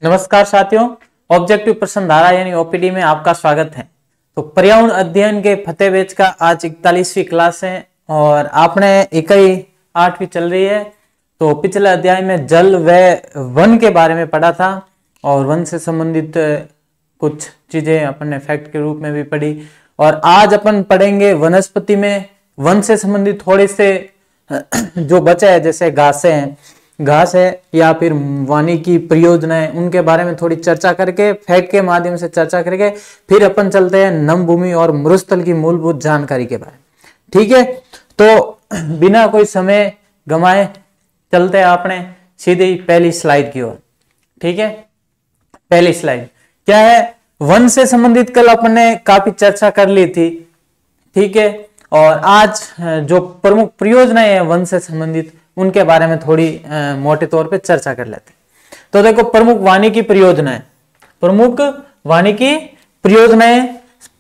नमस्कार साथियों, ऑब्जेक्टिव प्रश्न धारा यानी ओपीडी में आपका स्वागत है। तो पर्यावरण अध्ययन के फतेह बैच का आज 41वीं क्लास है और आपने इकाई 8वीं चल रही है। तो पिछले अध्याय में जल व वन के बारे में पढ़ा था और वन से संबंधित कुछ चीजें अपन ने फैक्ट के रूप में भी पढ़ी और आज अपन पढ़ेंगे वनस्पति में वन से संबंधित थोड़े से जो बचा है, जैसे घास है या फिर वानिकी परियोजनाएं, उनके बारे में थोड़ी चर्चा करके फैक्ट के माध्यम से चर्चा करके फिर अपन चलते हैं नम भूमि और मरुस्थल की मूलभूत जानकारी के बारे में। ठीक है, तो बिना कोई समय गंवाए चलते हैं अपने सीधे ही पहली स्लाइड की ओर। ठीक है, पहली स्लाइड क्या है? वन से संबंधित कल अपन ने काफी चर्चा कर ली थी। ठीक है, और आज जो प्रमुख परियोजनाएं हैं वन से संबंधित उनके बारे में थोड़ी मोटे तौर पे चर्चा कर लेते हैं। तो देखो, प्रमुख वानिकी परियोजनाएं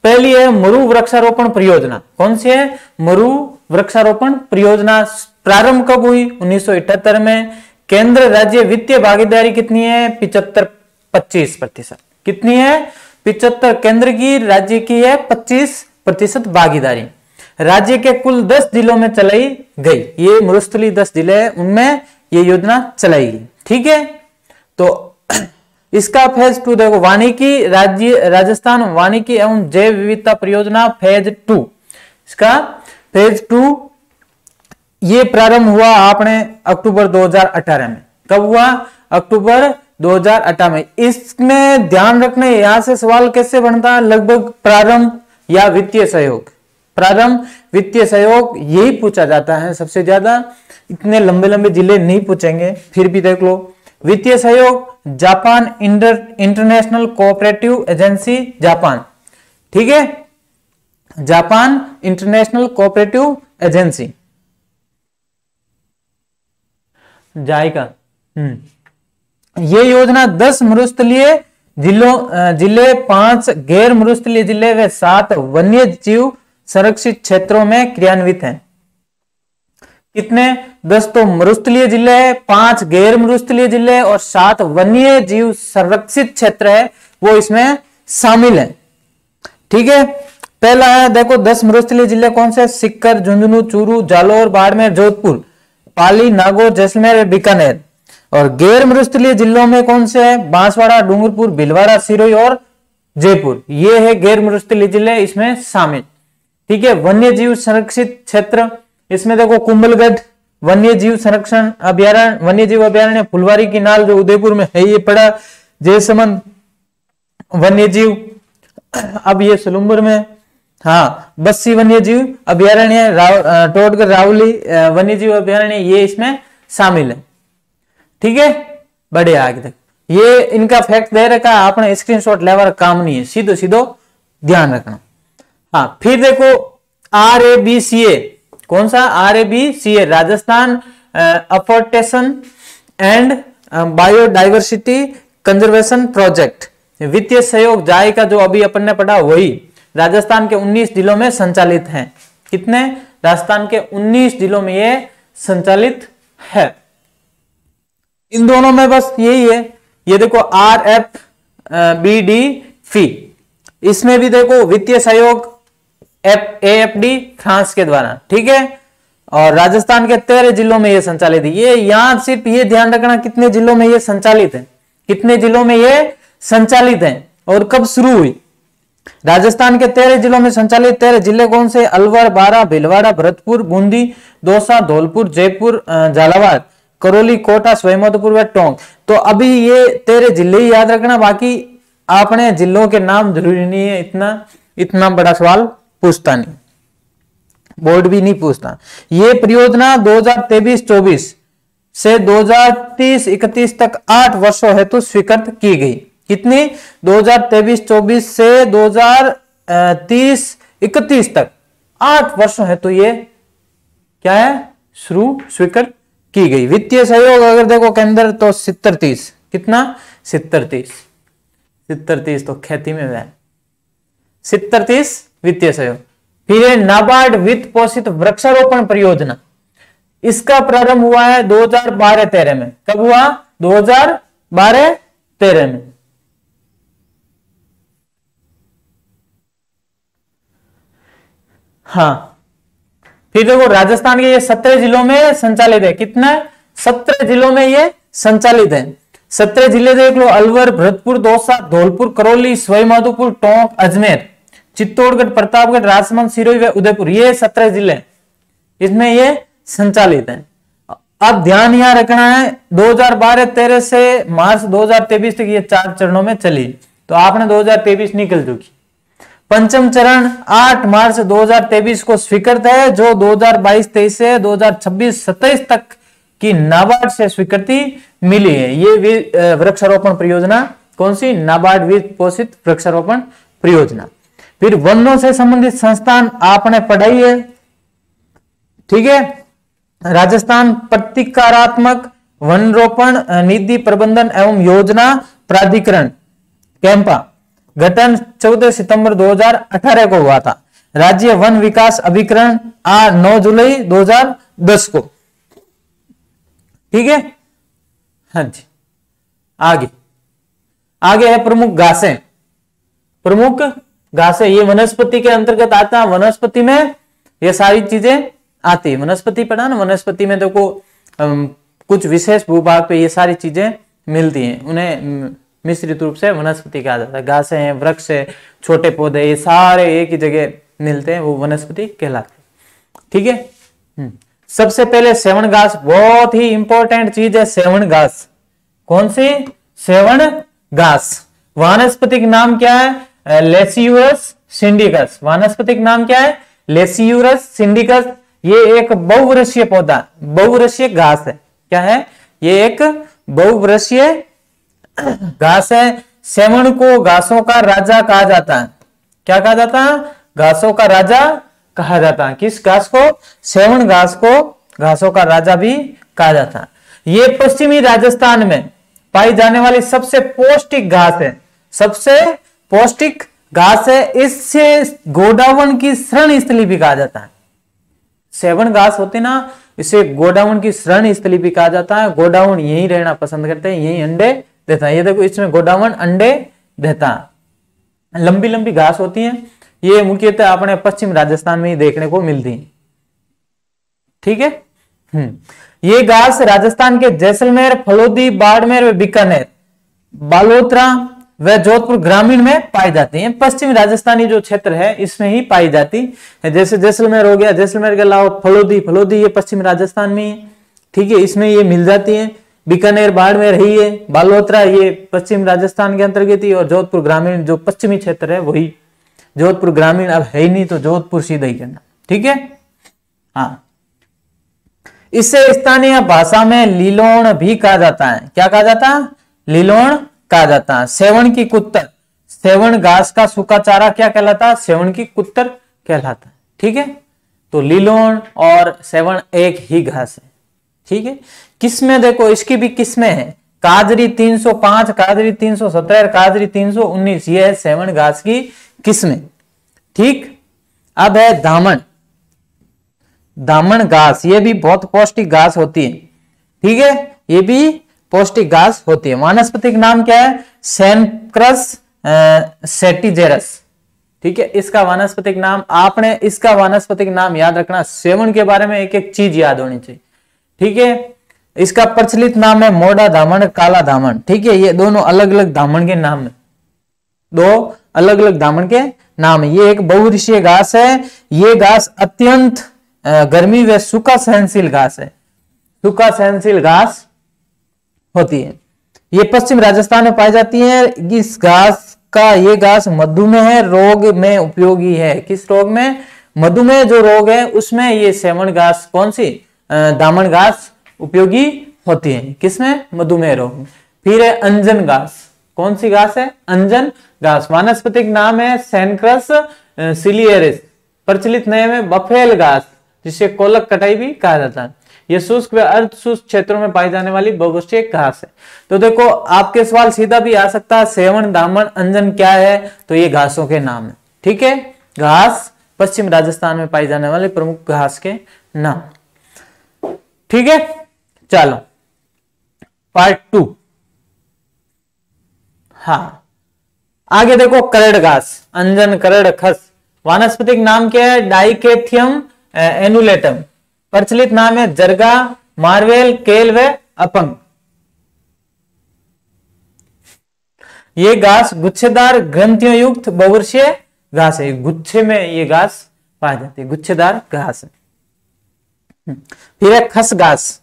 पहली है मरु वृक्षारोपण परियोजना। कौन सी है? मरु वृक्षारोपण परियोजना। प्रारंभ कब हुई? 1978 में। केंद्र राज्य वित्तीय भागीदारी कितनी है? 25% कितनी है? 75। केंद्र की, राज्य की है 25% भागीदारी। राज्य के कुल 10 जिलों में चलाई गई। ये मरुस्थलीय 10 जिले हैं, उनमें ये योजना चलाई गई। ठीक है, तो इसका फेज 2 देखो, वानिकी राज्य राजस्थान वानिकी एवं जैव विविधता परियोजना फेज 2। इसका फेज 2 ये प्रारंभ हुआ आपने अक्टूबर 2018 में। कब हुआ? अक्टूबर 2018 में। इसमें ध्यान रखना, यहां से सवाल कैसे बनता है? लगभग प्रारंभ या वित्तीय सहयोग, प्रारंभ वित्तीय सहयोग यही पूछा जाता है सबसे ज्यादा। इतने लंबे लंबे जिले नहीं पूछेंगे, फिर भी देख लो। वित्तीय सहयोग Japan international cooperative agency Japan. ठीक है, Japan international cooperative agency JICA. ये योजना 10 मरुस्थलीय जिले 5 गैर मरुस्थलीय जिले व 7 वन्य जीव संरक्षित क्षेत्रों में क्रियान्वित हैं। कितने? 10 तो मरुस्थलीय जिले है, 5 गैर मरुस्थलीय जिले और 7 वन्य जीव संरक्षित क्षेत्र है, वो इसमें शामिल है। ठीक है, पहला है देखो 10 मरुस्थलीय जिले कौन से? सीकर, झुंझुनू, चूरू, जालौर, बाड़मेर, जोधपुर, पाली, नागौर, जैसलमेर, बीकानेर। और गैर मरुस्थलीय जिलों में कौन से है? बांसवाड़ा, डूंगरपुर, भीलवाड़ा, सिरोही और जयपुर। ये है गैर मरुस्थलीय जिले इसमें शामिल। ठीक है, वन्य जीव संरक्षित क्षेत्र, इसमें देखो कुंभलगढ़ वन्य जीव संरक्षण अभ्यारण्य, वन्य जीव अभ्यारण्य, फुलवारी की नाल जो उदयपुर में है ये पड़ा, जयसमंद वन्य जीव, अब ये सलूम्बर में, हाँ बस्सी वन्य जीव अभ्यारण्य, टोटगढ़ रावली वन्य जीव अभ्यारण्य, ये इसमें शामिल है। ठीक है, बड़े आगे तक ये इनका फैक्ट दे रखा है, आपने स्क्रीनशॉट लेवर काम नहीं है, सीधो सीधो ध्यान रखना। हाँ, फिर देखो RABCA, कौन सा? RABCA Rajasthan afforestation and biodiversity conservation project. वित्तीय सहयोग जाय का जो अभी अपन ने पढ़ा वही राजस्थान के 19 जिलों में संचालित है। कितने? राजस्थान के 19 जिलों में ये संचालित है। इन दोनों में बस यही है। ये देखो RFBDFI, इसमें भी देखो वित्तीय सहयोग AFD फ्रांस के द्वारा। ठीक है, और राजस्थान के 13 जिलों में ये संचालित है। ये यहां सिर्फ ये ध्यान रखना कितने जिलों में ये संचालित है, कितने जिलों में ये संचालित है और कब शुरू हुई। राजस्थान के 13 जिलों में संचालित 13 जिले कौन से? अलवर, बारां, भीलवाड़ा, भरतपुर, बूंदी, दौसा, धौलपुर, जयपुर, झालावाड़, करौली, कोटा, सवाईमाधोपुर व टोंक। तो अभी ये 13 जिले ही याद रखना, बाकी आपने जिलों के नाम जरूरी नहीं है। इतना बड़ा सवाल पूछता नहीं, बोर्ड भी नहीं पूछता। ये परियोजना 2023-24 से 2030-31 तक 8 वर्षों हेतु स्वीकृत की गई। कितनी? 2023-24 से 2030-31 तक 8 वर्षों हेतु ये क्या है? स्वीकृत की गई। वित्तीय सहयोग अगर देखो केंद्र तो 70-30, कितना? 70-30 तो खेती में है 70-30 वित्तीय सहयोग। फिर नाबार्ड वित्त पोषित वृक्षारोपण परियोजना, इसका प्रारंभ हुआ है 2012-13 में। कब हुआ? 2012 13 में। हाँ, फिर देखो राजस्थान के ये 17 जिलों में संचालित है। कितना? 17 जिलों में ये संचालित है। 17 जिले देख लो, अलवर, भरतपुर, दौसा, धौलपुर, करौली, सवाईमाधोपुर, टोंक, अजमेर, चित्तौड़गढ़, प्रतापगढ़, राजसमंद, सिरोही व उदयपुर, ये 17 जिले इसमें ये संचालित है। अब ध्यान यहां रखना है 2012-13 से मार्च 2023 तक ये 4 चरणों में चली, तो आपने 2023 निकल चुकी। पंचम चरण 8 मार्च 2023 को स्वीकृत है, जो 2022-23 से 2026-27 तक की नाबार्ड से स्वीकृति मिली है। ये वृक्षारोपण परियोजना कौन सी? नाबार्ड वित्त पोषित वृक्षारोपण परियोजना। फिर वनों से संबंधित संस्थान आपने पढ़ाई है, ठीक है। राजस्थान प्रतिकारात्मक वन रोपण निधि प्रबंधन एवं योजना प्राधिकरण कैंपा गठन 14 सितंबर 2018 को हुआ था। राज्य वन विकास अभिकरण 9 जुलाई 2010 को, ठीक है। हाँ जी, आगे आगे है प्रमुख घासें। प्रमुख घासें ये वनस्पति के अंतर्गत आता है। वनस्पति में ये सारी चीजें आती है। वनस्पति पढ़ा ना, वनस्पति में देखो कुछ विशेष भूभाग पे ये सारी चीजें मिलती हैं, उन्हें मिश्रित रूप से वनस्पति कहा जाता है। घासें हैं, वृक्ष है, छोटे पौधे, ये सारे एक ही जगह मिलते हैं, वो वनस्पति कहलाते हैं, ठीक है। सबसे पहले सेवन घास, बहुत ही इंपॉर्टेंट चीज है सेवन घास। कौन सी? सेवन घास। वानस्पतिक नाम क्या है? लेसियूरस सिंडिकस। वानस्पतिक नाम क्या है? लेसियूरस सिंडिकस। ये एक बहुवर्षीय पौधा, बहुवर्षीय घास है। क्या है? ये एक बहुवर्षीय घास है। सेवन को घासों का राजा कहा जाता है। क्या कहा जाता है? घासों का राजा कहा जाता है। किस घास को? सेवन घास को घासों का राजा भी कहा जाता है। ये पश्चिमी राजस्थान में पाई जाने वाली सबसे पौष्टिक घास है। सबसे पौष्टिक घास है। इससे गोडावण की शरण स्थली भी कहा जाता है। सेवन घास होती ना, इसे गोडावण की शरण स्थली भी कहा जाता है। गोडावण यहीं रहना पसंद करते हैं, यहीं अंडे देता है। ये देखो, इसमें गोडावण अंडे देता है। लंबी लंबी घास होती है, ये मुख्यतः अपने पश्चिम राजस्थान में ही देखने को मिलती है, ठीक है। ये घास राजस्थान के जैसलमेर, फलोदी, बाड़मेर व बीकानेर, बालोतरा व जोधपुर ग्रामीण में पाई जाती है। पश्चिमी राजस्थानी जो क्षेत्र है इसमें ही पाई जाती है। जैसे जैसलमेर हो गया, जैसलमेर के अलावा फलोदी, फलोदी ये पश्चिम राजस्थान में है, ठीक है, इसमें ये मिल जाती है। बीकानेर, बाड़मेर ही है। बालोतरा ये पश्चिम राजस्थान के अंतर्गत ही, और जोधपुर ग्रामीण जो पश्चिमी क्षेत्र है वही। जोधपुर ग्रामीण अब है ही नहीं, तो जोधपुर सीधा ही करना, ठीक है। हाँ, इसे स्थानीय भाषा में लीलोण भी कहा जाता है। क्या कहा जाता है? लीलोण कहा जाता है। सेवन की कुत्तर, सेवन घास का सूखा चारा क्या कहलाता है? सेवन की कुत्तर कहलाता है, ठीक है। तो लीलोण और सेवन एक ही घास है, ठीक है। किस्में देखो, इसकी भी किस्में हैं। काजरी 305, काजरी 317, काजरी 319, ये है सेवन घास की किस्में, ठीक। अब है दामन। दामन घास, ये भी बहुत पौष्टिक घास होती है, ठीक है। ये भी पौष्टिक घास होती है। वानस्पतिक नाम क्या है? सैनक्रस सेटिजेरस, ठीक है। इसका वानस्पतिक नाम, आपने इसका वानस्पतिक नाम याद रखना। सेवन के बारे में एक एक चीज याद होनी चाहिए, ठीक है। इसका प्रचलित नाम है मोड़ा दामन, काला दामन, ठीक है। ये दोनों अलग अलग दामन के नाम है, दो अलग अलग दामन के नाम है। ये एक बहुवर्षीय घास है। ये घास अत्यंत गर्मी व सूखा सहनशील घास है। सूखा सहनशील घास होती है। ये पश्चिम राजस्थान में पाई जाती है। इस घास का, ये घास मधुमेह रोग में उपयोगी है। किस रोग में? मधुमेह जो रोग है उसमें ये सेवन घास, कौन सी? दामन घास उपयोगी होती है। किसमें? मधुमेह रोग में। फिर है अंजन घास। कौन सी घास है? अंजन घास। वानस्पतिक नाम है सैनक्रस सिलियरिस। प्रचलित नाम है बफेल घास, जिसे कोलक कटाई भी कहा जाता है। यह शुष्क व अर्ध शुष्क क्षेत्रों में पाई जाने वाली बहुवर्षीय घास है। तो देखो, आपके सवाल सीधा भी आ सकता है, सेवन, दामन, अंजन क्या है? तो ये घासों के नाम है, ठीक है। घास पश्चिम राजस्थान में पाई जाने वाले प्रमुख घास के नाम, ठीक है। चलो पार्ट 2। हाँ, आगे देखो करड़ घास, अंजन, करड़, खस। वानस्पतिक नाम क्या है? डाइकेथियम एनुलेटम। प्रचलित नाम है जरगा, मार्वेल, केल व अपंग। ये घास गुच्छेदार ग्रंथियों युक्त बहुवर्षीय घास है। गुच्छे में ये घास पाई जाती है, गुच्छेदार घास है। फिर है खस घास।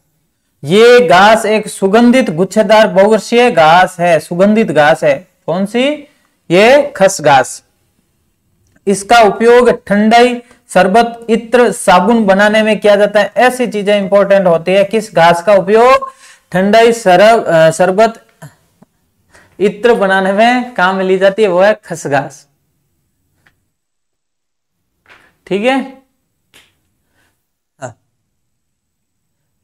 ये घास एक सुगंधित गुच्छेदार बहुवर्षीय घास है, सुगंधित घास है। कौन सी? ये खस घास। इसका उपयोग ठंडाई, शरबत, इत्र, साबुन बनाने में किया जाता है। ऐसी चीजें इंपॉर्टेंट होती है। किस घास का उपयोग ठंडाई, शरबत, इत्र बनाने में काम में ली जाती है? वो है खस घास। ठीक है।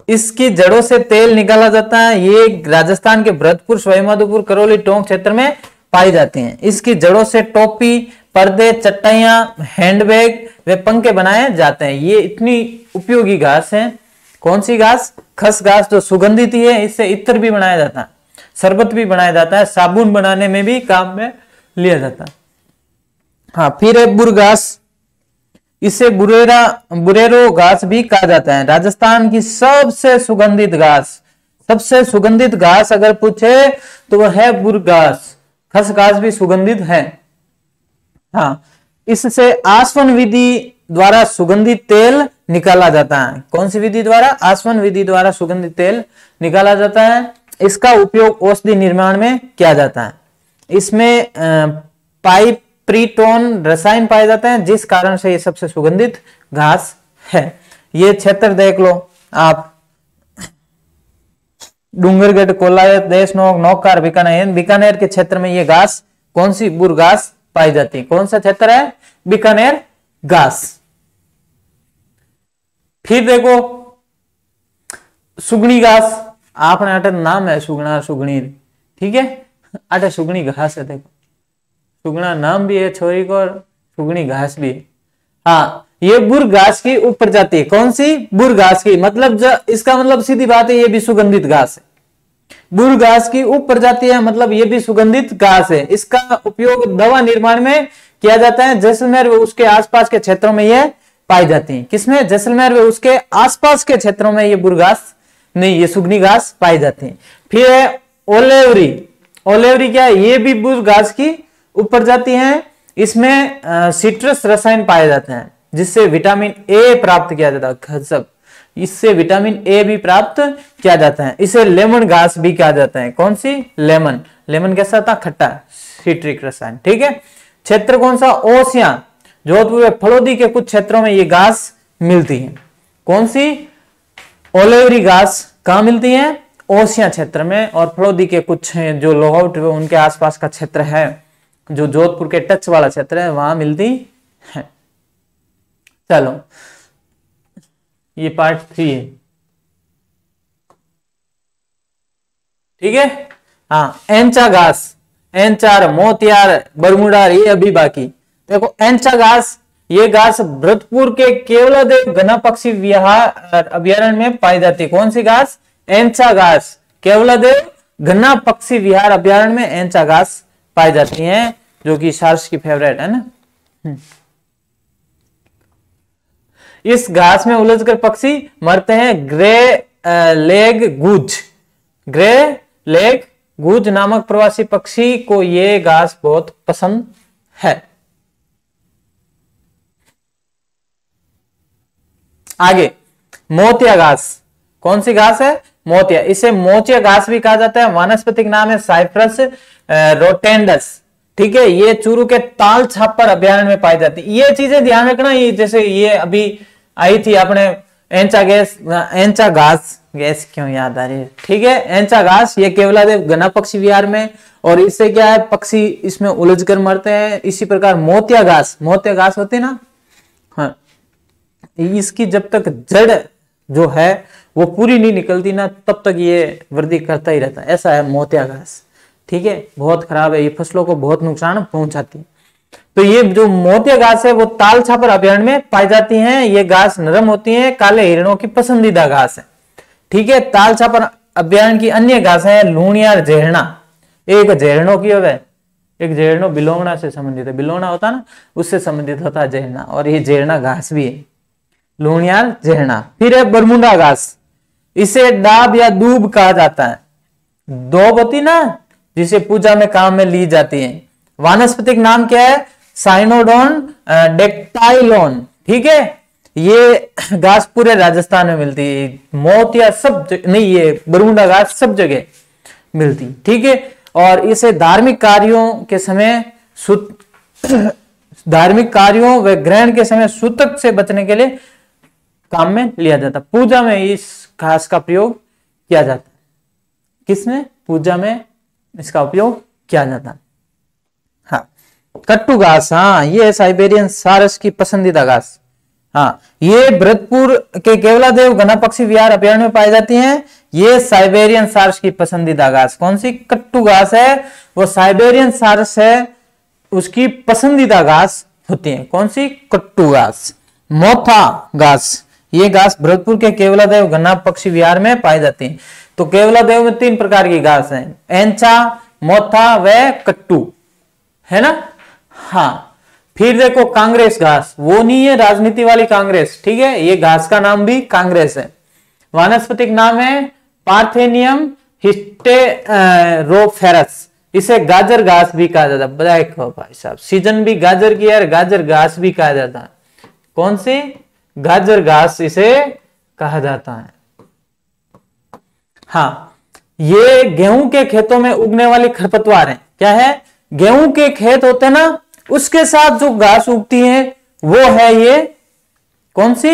इसकी जड़ों से तेल निकाला जाता है। ये राजस्थान के भरतपुर, सवाईमाधोपुर, करौली, टोंक क्षेत्र में पाई जाती हैं। इसकी जड़ों से टोपी, पर्दे, चटाइयां, हैंडबैग वे पंखे बनाए जाते हैं। ये इतनी उपयोगी घास है। कौन सी घास? खस घास, जो सुगंधित ही है। इससे इत्र भी बनाया जाता है, शरबत भी बनाया जाता है, साबुन बनाने में भी काम में लिया जाता है। हाँ, फिर है बुर घास। इसे बुरेरो घास भी कहा जाता है। राजस्थान की सबसे सुगंधित घास, सबसे सुगंधित घास अगर पूछे तो वह है बुर घास। खस घास भी सुगंधित है। हाँ, इससे आसवन विधि द्वारा सुगंधित तेल निकाला जाता है। कौन सी विधि द्वारा? आसवन विधि द्वारा सुगंधित तेल निकाला जाता है। इसका उपयोग औषधि निर्माण में किया जाता है। इसमें पाइप्रीटोन रसायन पाए जाते हैं, जिस कारण से ये सबसे सुगंधित घास है। ये क्षेत्र देख लो आप, डूंगरगढ़, कोलायत, देशनोक, नौकार, बीकानेर। बीकानेर के क्षेत्र में ये घास, कौन सी? बुर घास पाई जाती है। कौन सा क्षेत्र है? बीकानेर घास। फिर देखो सुगनी घास। आपने अटे नाम है सुगना, सुगनी। ठीक है, अटे सुगनी घास है। देखो सुगना नाम भी है छोरी को और सुगनी घास भी है। हाँ, ये बुर घास की उप प्रजाति है। कौन सी? बुर घास की। मतलब इसका मतलब सीधी बात है, ये भी सुगंधित घास है। बुर घास की उप प्रजाति है, मतलब ये भी सुगंधित घास है। इसका उपयोग दवा निर्माण में किया जाता है। जैसलमेर व उसके आसपास के क्षेत्रों में यह पाई जाती है। किसमें? जैसलमेर व उसके आसपास के क्षेत्रों में ये बुर घास नहीं, ये सुगनी घास पाई जाती है। फिर है ओलेवरी। ओलेवरी क्या है? ये भी बुर घास की उप प्रजाति है। इसमें सिट्रस रसायन पाए जाते हैं, जिससे विटामिन ए प्राप्त किया जाता है। गजब, इससे विटामिन ए भी प्राप्त किया जाता है। इसे लेमन घास भी कहा जाता है। कौन सी? लेमन। लेमन कैसा था? खट्टा, सिट्रिक रसायन। ठीक है। क्षेत्र कौन सा? ओसियां। जोधपुर व फलोदी के कुछ क्षेत्रों में ये घास मिलती है। कौन सी? ओलेवरी घास कहां मिलती है? ओसियां क्षेत्र में। और फलोदी के कुछ जो लोहाउट उनके आसपास का क्षेत्र है, जो जोधपुर के टच वाला क्षेत्र है, वहां मिलती है। चलो, ये पार्ट 3 है। ठीक है। हाँ, एंचा घास, एंचार, मोतियार, बरमुडार, ये अभी बाकी। देखो एंचा घास, ये घास भरतपुर के केवलादेव घना पक्षी विहार अभ्यारण्य में पाई जाती है। कौन सी घास? एंचा घास। केवलादेव घना पक्षी विहार अभ्यारण्य में एंचा घास पाई जाती है, जो कि सार्स की फेवरेट है ना। इस घास में उलझकर पक्षी मरते हैं। ग्रे लेग गूज, ग्रे लेग गूज नामक प्रवासी पक्षी को ये घास बहुत पसंद है। आगे मोतिया घास। कौन सी घास है? मोतिया। इसे मोतिया घास भी कहा जाता है। वानस्पतिक नाम है साइप्रस रोटेंडस। ठीक है। ये चूरू के ताल छापर अभ्यारण्य में पाई जाती है। ये चीजें ध्यान रखना। ये जैसे ये अभी आई थी आपने एंचा गैस, एंचा घास, गैस क्यों याद आ रही है? ठीक है, एंचा घास ये केवलादेव घना पक्षी विहार में, और इससे क्या है, पक्षी इसमें उलझ कर मरते हैं। इसी प्रकार मोतिया घास, मोतिया घास होती है ना, हाँ, इसकी जब तक जड़ जो है वो पूरी नहीं निकलती ना, तब तक ये वृद्धि करता ही रहता है। ऐसा है मोतिया घास। ठीक है, बहुत खराब है, ये फसलों को बहुत नुकसान पहुंचाती है। तो ये जो मोतिया घास है वो ताल छापर अभ्यारण्य में पाई जाती हैं। ये घास नरम होती है, काले हिरणों की पसंदीदा घास है। ठीक है। ताल छापर अभ्यारण्य की अन्य घास है लूणियार, जेहरना, एक जेहरणों की है एक झेरनो बिलोंगना से संबंधित है, बिलोंगना होता ना उससे संबंधित होता है झेरना, और ये झेरना घास भी है, लूणियार झेरना। फिर है बरमुंडा घास, इसे डाब या दूब कहा जाता है। दूब होती ना जिसे पूजा में काम में ली जाती है। वानस्पतिक नाम क्या है? साइनोडोन डेक्टाइलोन। ठीक है, ये घास पूरे राजस्थान में मिलती है, मोतिया सब नहीं, ये बरमुंडा घास सब जगह मिलती। ठीक है, और इसे धार्मिक कार्यों के समय धार्मिक कार्यों व ग्रहण के समय सूतक से बचने के लिए काम में लिया जाता। पूजा में इस घास का प्रयोग किया जाता। किसमें? पूजा में इसका उपयोग किया जाता। हाँ, कट्टू घास, हाँ ये साइबेरियन सारस की पसंदीदा घास। हाँ, ये भरतपुर के केवलादेव घना पक्षी विहार अभ्यारण्य में पाई जाती हैं। ये साइबेरियन सारस की पसंदीदा घास कौन सी? कट्टू घास है, वो साइबेरियन सारस है, उसकी पसंदीदा घास होती है। कौन सी? कट्टू घास। मोथा घास, ये घास भरतपुर के केवलादेव घना पक्षी विहार में पाई जाती है। तो केवलादेव में 3 प्रकार की घास है, एंचा, मोथा व कट्टू, है ना। हाँ, फिर देखो कांग्रेस घास, वो नहीं है राजनीति वाली कांग्रेस, ठीक है, ये घास का नाम भी कांग्रेस है। वानस्पतिक नाम है पार्थेनियम हिस्टेरोफेरस, इसे गाजर घास भी कहा जाता है। देखो भाई साहब, सीजन भी गाजर की है, गाजर घास भी कहा जाता है। कौन सी? गाजर घास इसे कहा जाता है। हाँ, ये गेहूं के खेतों में उगने वाली खरपतवार है। क्या है? गेहूं के खेत होते ना, उसके साथ जो घास उगती है वो है ये कौन सी?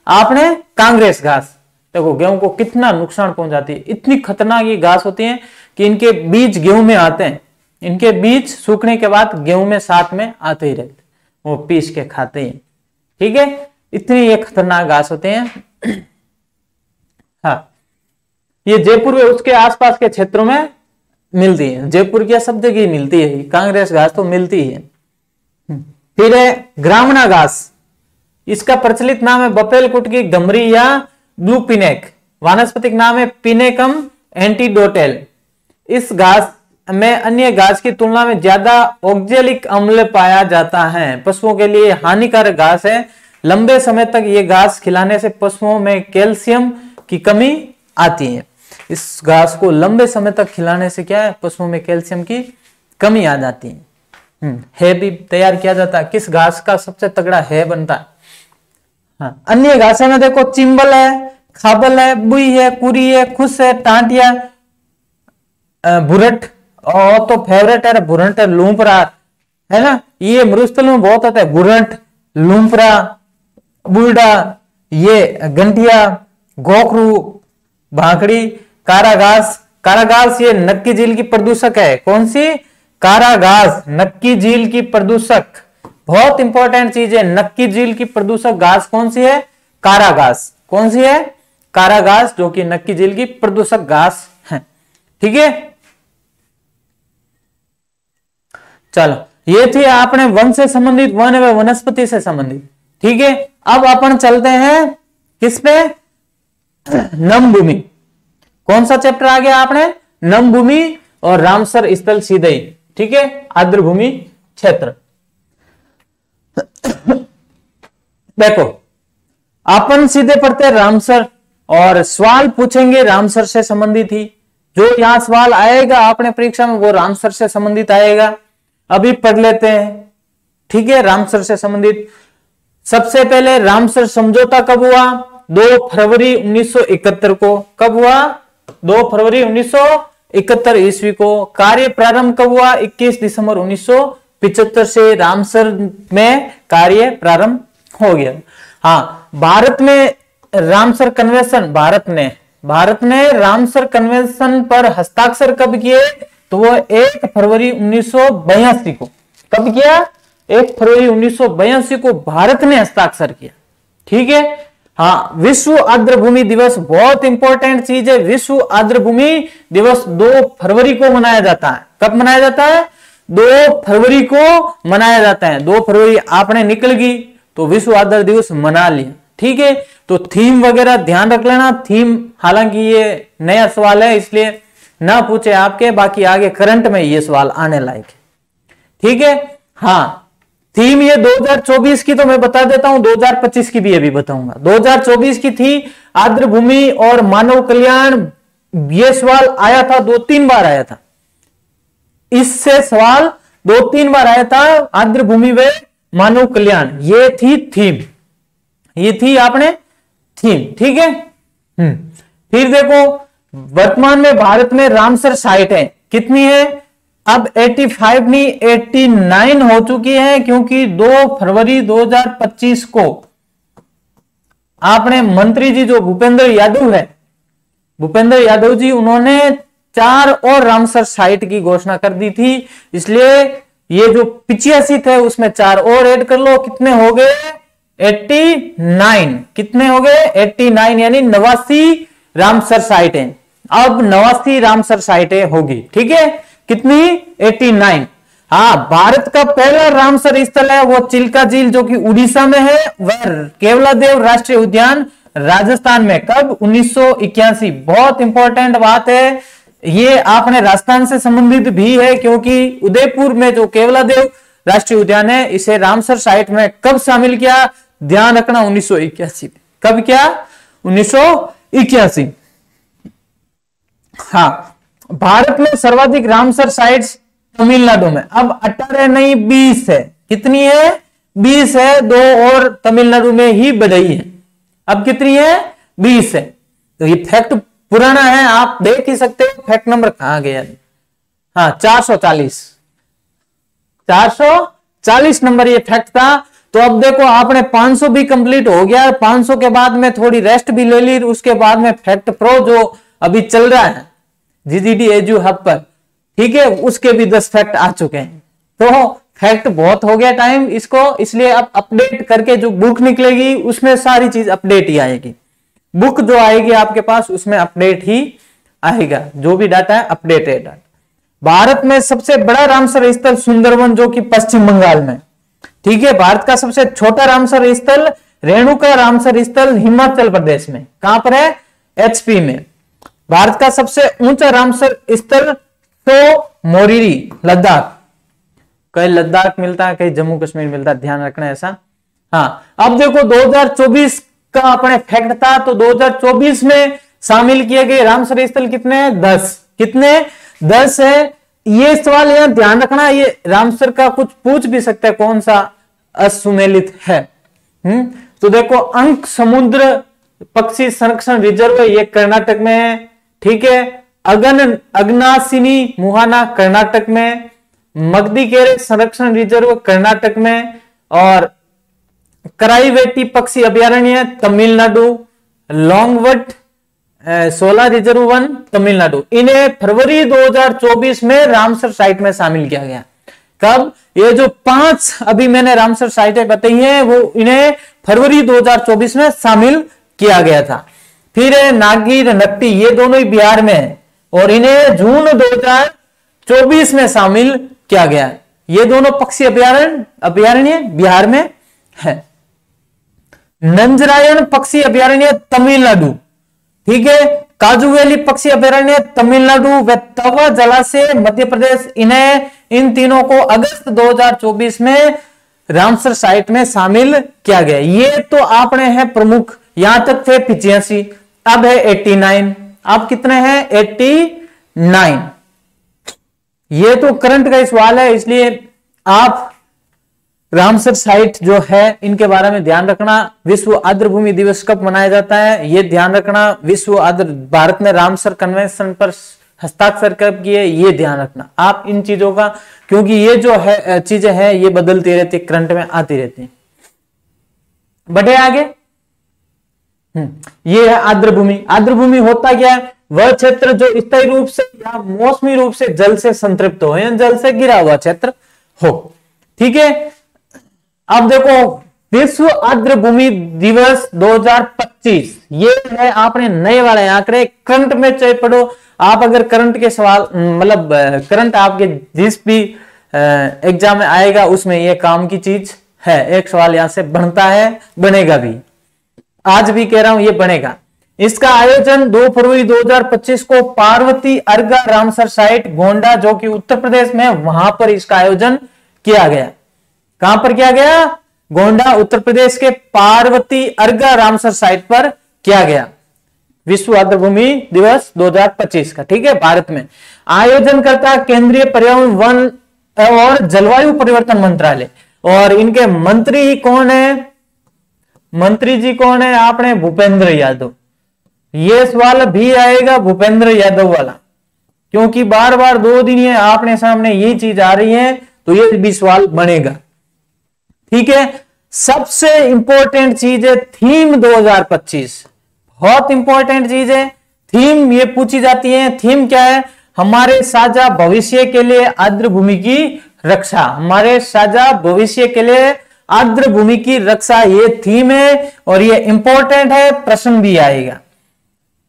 आपने कांग्रेस घास। देखो गेहूं को कितना नुकसान पहुंचाती है, इतनी खतरनाक ये घास होती है कि इनके बीज गेहूं में आते हैं, इनके बीज सूखने के बाद गेहूं में साथ में आते ही रहते, वो पीस के खाते हैं। ठीक है, इतनी ये खतरनाक घास होते हैं। हाँ, ये जयपुर में उसके आसपास के क्षेत्रों में मिलती है, जयपुर की सब जगह मिलती है, कांग्रेस घास तो मिलती है। फिर है ग्रामणा घास, इसका प्रचलित नाम है बपेल कुट की गमरी या ब्लू पिनेक। वानस्पतिक नाम है पिनेकम एंटीडोटेल। इस घास में अन्य घास की तुलना में ज्यादा ऑक्जेलिक अम्ल पाया जाता है, पशुओं के लिए हानिकारक घास है। लंबे समय तक ये घास खिलाने से पशुओं में कैल्शियम की कमी आती है। इस घास को लंबे समय तक खिलाने से क्या है? पशुओं में कैल्शियम की कमी आ जाती है। है भी तैयार किया जाता है। किस घास का सबसे तगड़ा है बनता है? हाँ, अन्य घासें में देखो चिंबल है, खाबल है, बुई है, कुरी है, खुस है, टांटिया, भुरट, और तो फेवरेट है भुरंट, लूमपरा, है ना। ये मरुस्थल में बहुत आता है, भुरंट, लूमपरा, बुलडा, ये गंटिया, गोखरू, भाखड़ी, काराघास। काराघास ये नक्की झील की प्रदूषक है। कौन सी? काराघास, नक्की झील की प्रदूषक, बहुत इंपॉर्टेंट चीज है। नक्की झील की प्रदूषक घास कौन सी है? काराघास। कौन सी है? काराघास, जो कि नक्की झील की प्रदूषक घास है। ठीक है, चलो ये थी आपने वन से संबंधित, वन एवं वनस्पति से संबंधित। ठीक है, अब अपन चलते हैं किस पे? नम भूमि। कौन सा चैप्टर आ गया आपने? नम भूमि और रामसर स्थल सीधे। ठीक है, आर्द्र भूमि क्षेत्र। देखो अपन सीधे पढ़ते रामसर, और सवाल पूछेंगे रामसर से संबंधित ही। जो यहां सवाल आएगा आपने परीक्षा में वो रामसर से संबंधित आएगा। अभी पढ़ लेते हैं। ठीक है, रामसर से संबंधित सबसे पहले रामसर समझौता कब हुआ? 2 फरवरी 1971 को। कब हुआ? 2 फरवरी 1971 ईस्वी को। कार्य प्रारंभ कब हुआ? 21 दिसंबर 1975 से रामसर में कार्य प्रारंभ हो गया। हाँ, भारत में रामसर कन्वेंशन, भारत ने रामसर कन्वेंशन पर हस्ताक्षर कब किए? तो वो 1 फरवरी 1982 को। कब किया? 1 फरवरी 1982 को भारत ने हस्ताक्षर किया। ठीक है, हाँ, विश्व आर्द्र भूमि दिवस बहुत इंपॉर्टेंट चीज है। विश्व आर्द्र भूमि दिवस 2 फरवरी को मनाया जाता है। कब मनाया जाता है? 2 फरवरी को मनाया जाता है। 2 फरवरी आपने निकल गई तो विश्व आर्द्र दिवस मना लिया। ठीक है, तो थीम वगैरह ध्यान रख लेना। थीम हालांकि ये नया सवाल है इसलिए ना पूछे आपके, बाकी आगे करंट में ये सवाल आने लायक है। ठीक है। हाँ, थीम ये 2024 की तो मैं बता देता हूं, 2025 की भी अभी बताऊंगा। 2024 की थी आर्द्र भूमि और मानव कल्याण। ये सवाल आया था, 2-3 बार आया था, इससे सवाल 2-3 बार आया था, आर्द्र भूमि व मानव कल्याण, ये थी थीम, ये थी आपने थीम, ठीक है। फिर देखो वर्तमान में भारत में रामसर साइटें कितनी है, अब 85 नहीं 89 हो चुकी है, क्योंकि 2 फरवरी 2025 को आपने मंत्री जी जो भूपेंद्र यादव है, भूपेंद्र यादव जी, उन्होंने 4 और रामसर साइट की घोषणा कर दी थी। इसलिए ये जो 85 थे उसमें 4 और ऐड कर लो, कितने हो गए 89, कितने हो गए 89, यानी 89 रामसर साइटें। अब 89 रामसर साइटें होगी, ठीक है, कितनी 89। हाँ, भारत का पहला रामसर स्थल है वो चिल्का झील जो कि उड़ीसा में है, वह केवलादेव राष्ट्रीय उद्यान राजस्थान में, कब 1981। बहुत इंपॉर्टेंट बात है, ये आपने राजस्थान से संबंधित भी है, क्योंकि उदयपुर में जो केवलादेव राष्ट्रीय उद्यान है इसे रामसर साइट में कब शामिल किया, ध्यान रखना 1981 में। कब क्या, 1981। हाँ, भारत में सर्वाधिक रामसर साइट्स तमिलनाडु में, अब 18 नहीं 20 है, कितनी है 20 है, 2 और तमिलनाडु में ही बढ़ी है, अब कितनी है 20 है। तो ये फैक्ट पुराना है, आप देख ही सकते हो, फैक्ट नंबर कहां गया, हाँ 440 नंबर ये फैक्ट था। तो अब देखो आपने 500 भी कंप्लीट हो गया, 500 के बाद में थोड़ी रेस्ट भी ले ली, उसके बाद में फैक्ट प्रो जो अभी चल रहा है जीजीडी एजू हब पर, ठीक है, उसके भी 10 फैक्ट आ चुके हैं। तो फैक्ट बहुत हो गया टाइम इसको, इसलिए अब अपडेट करके जो बुक निकलेगी उसमें सारी चीज अपडेट ही आएगी, बुक जो आएगी आपके पास उसमें अपडेट ही आएगा, जो भी डाटा है अपडेटेड डाटा। भारत में सबसे बड़ा रामसर स्थल सुंदरवन जो कि पश्चिम बंगाल में, ठीक है। भारत का सबसे छोटा रामसर स्थल रेणुका रामसर स्थल हिमाचल प्रदेश में, कहां पर है, एचपी में। भारत का सबसे ऊंचा रामसर स्थल तो मोरीरी लद्दाख, कहीं लद्दाख मिलता है कहीं जम्मू कश्मीर मिलता है, ध्यान रखना ऐसा। हाँ, अब देखो 2024 का अपने फैक्ट था, तो 2024 में शामिल किए गए रामसर स्थल कितने हैं, 10, कितने 10 है। ये सवाल यहां ध्यान रखना, ये रामसर का कुछ पूछ भी सकता है कौन सा असुमेलित है। तो देखो अंक समुद्र पक्षी संरक्षण रिजर्व ये कर्नाटक में है, ठीक है। अगनासिनी मुहाना कर्नाटक में, मगदीकेरे संरक्षण रिजर्व कर्नाटक में, और कराईवेटी पक्षी अभयारण्य तमिलनाडु, लॉन्गवट 16 रिजर्व वन तमिलनाडु, इन्हें फरवरी 2024 में रामसर साइट में शामिल किया गया। कब, ये जो 5 अभी मैंने रामसर साइटें बताई हैं वो इन्हें फरवरी 2024 में शामिल किया गया था। फिर नागिर नकटी, ये दोनों ही बिहार में है और इन्हें जून 2024 में शामिल किया गया। ये दोनों पक्षी अभयारण्य बिहार में है। नंजरायण पक्षी अभयारण्य तमिलनाडु, ठीक है। काजू वैली पक्षी अभयारण्य तमिलनाडु व तवा जलाशय मध्य प्रदेश, इन्हें इन तीनों को अगस्त 2024 में रामसर साइट में शामिल किया गया। ये तो आपने है प्रमुख, यहां तक थे 85, अब है 89, अब कितने हैं 89। ये तो करंट का सवाल है, इसलिए आप रामसर साइट जो है इनके बारे में ध्यान रखना। विश्व आर्द्र भूमि दिवस कब मनाया जाता है ये ध्यान रखना। विश्व आर्द्र, भारत ने रामसर कन्वेंशन पर हस्ताक्षर कब किए ये ध्यान रखना आप इन चीजों का, क्योंकि ये जो है चीजें हैं ये बदलती रहती, करंट में आती रहती। बढ़े आगे। ये है आर्द्र भूमि। आर्द्र भूमि होता क्या है, वह क्षेत्र जो स्थायी रूप से या मौसमी रूप से जल से संतृप्त हो या जल से गिरा हुआ क्षेत्र हो, ठीक है। अब देखो विश्व आर्द्र भूमि दिवस 2025, ये है आपने नए वाले आंकड़े, करंट में चाहे पढ़ो आप, अगर करंट के सवाल मतलब करंट आपके जिस भी एग्जाम में आएगा उसमें ये काम की चीज है। एक सवाल यहां से बनता है, बनेगा भी, आज भी कह रहा हूं ये बनेगा। इसका आयोजन 2 फरवरी 2025 को पार्वती अर्गा रामसर साइट गोंडा जो कि उत्तर प्रदेश में, वहां पर इसका आयोजन किया गया। कहां पर किया गया? गोंडा उत्तर प्रदेश के पार्वती अर्गा रामसर साइट पर किया गया विश्व आर्द्रभूमि दिवस 2025 का। ठीक है, भारत में आयोजन करता केंद्रीय पर्यावरण वन और जलवायु परिवर्तन मंत्रालय। और इनके मंत्री कौन है? मंत्री जी कौन है? आपने भूपेंद्र यादव। ये सवाल भी आएगा भूपेंद्र यादव वाला, क्योंकि बार बार 2 दिन ये आपने सामने ये चीज आ रही है, तो ये भी सवाल बनेगा। ठीक है, सबसे इंपॉर्टेंट चीज है थीम 2025, बहुत इंपॉर्टेंट चीज है थीम। ये पूछी जाती है, थीम क्या है? हमारे साझा भविष्य के लिए आर्द्रभूमि की रक्षा। हमारे साझा भविष्य के लिए आर्द्रभूमि की रक्षा, ये थीम है और ये इंपॉर्टेंट है, प्रश्न भी आएगा।